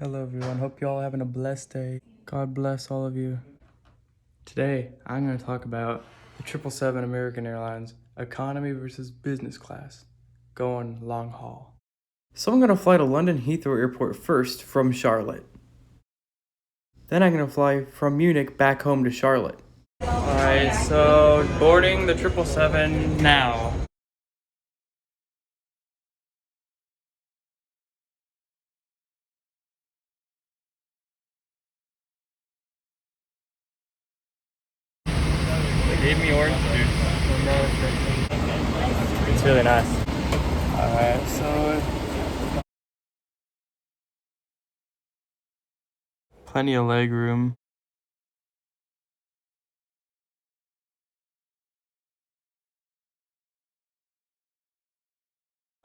Hello everyone, hope you all having a blessed day. God bless all of you. Today, I'm going to talk about the 777 American Airlines economy versus business class, going long haul. So I'm going to fly to London Heathrow Airport first from Charlotte. Then I'm going to fly from Munich back home to Charlotte. Alright, so boarding the 777 now. They gave me orange juice. It's really nice. Alright, so plenty of leg room.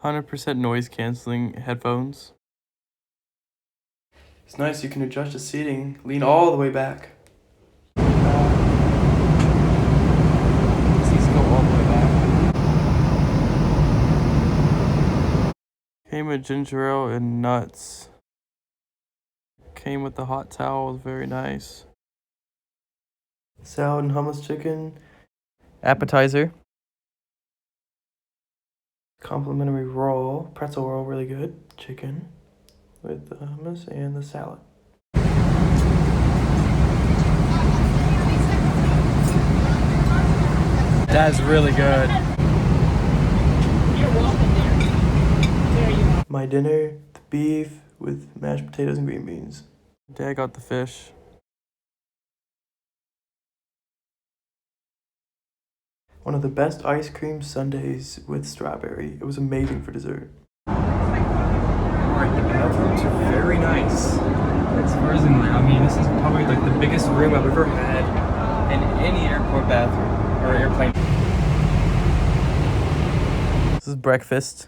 %, noise canceling headphones. It's nice you can adjust the seating, lean all the way back. Seats go all the way back. Came with ginger ale and nuts. Came with the hot towel, very nice. Salad and hummus chicken. Appetizer. Complimentary roll, pretzel roll, really good. Chicken with the hummus and the salad. That's really good. My dinner, the beef with mashed potatoes and green beans. Dad got the fish. One of the best ice cream sundaes with strawberry. It was amazing for dessert. Alright, the bathrooms are very nice. Surprisingly, I mean, this is probably like the biggest room I've ever had in any airport bathroom or airplane. This is breakfast.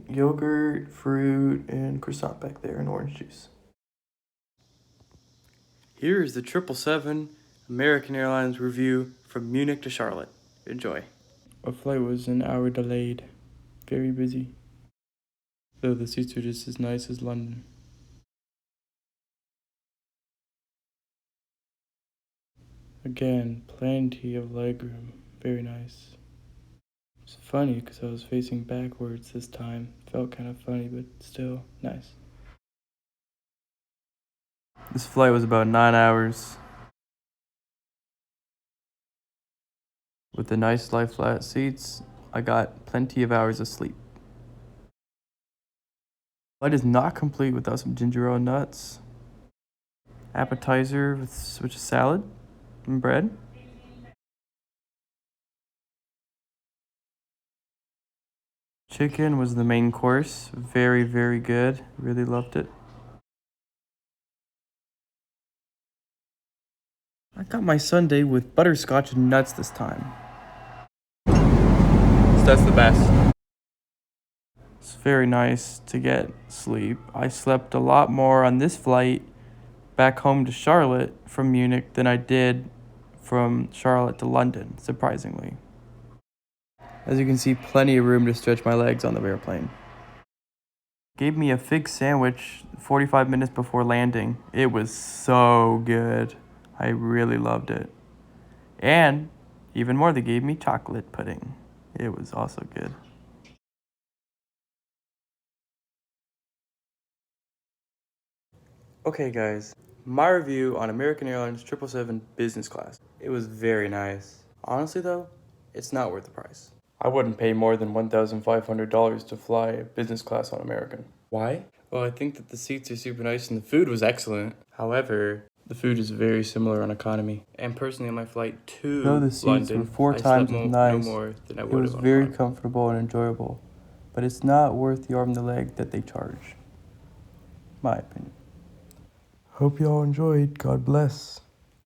Yogurt, fruit, and croissant back there, and orange juice. Here's the 777 American Airlines review from Munich to Charlotte. Enjoy. Our flight was an hour delayed. Very busy. Though the seats are just as nice as London. Again, plenty of legroom. Very nice. It's funny because I was facing backwards this time. Felt kind of funny, but still nice. This flight was about 9 hours. With the nice lie flat seats, I got plenty of hours of sleep. Flight is not complete without some ginger ale and nuts. Appetizer which is salad and bread. Chicken was the main course. Very, very good. Really loved it. I got my sundae with butterscotch and nuts this time. So that's the best. It's very nice to get sleep. I slept a lot more on this flight back home to Charlotte from Munich than I did from Charlotte to London, surprisingly. As you can see, plenty of room to stretch my legs on the airplane. Gave me a fig sandwich 45 minutes before landing. It was so good. I really loved it. And even more, they gave me chocolate pudding. It was also good. Okay guys, my review on American Airlines 777 business class. It was very nice. Honestly though, it's not worth the price. I wouldn't pay more than $1,500 to fly business class on American. Why? Well, I think that the seats are super nice and the food was excellent. However, the food is very similar on economy. And personally, on my flight to Though the seats London, were 4 I times slept as nice, no more than I would it was have on very economy. comfortable and enjoyable. But it's not worth the arm and the leg that they charge. My opinion. Hope you all enjoyed. God bless.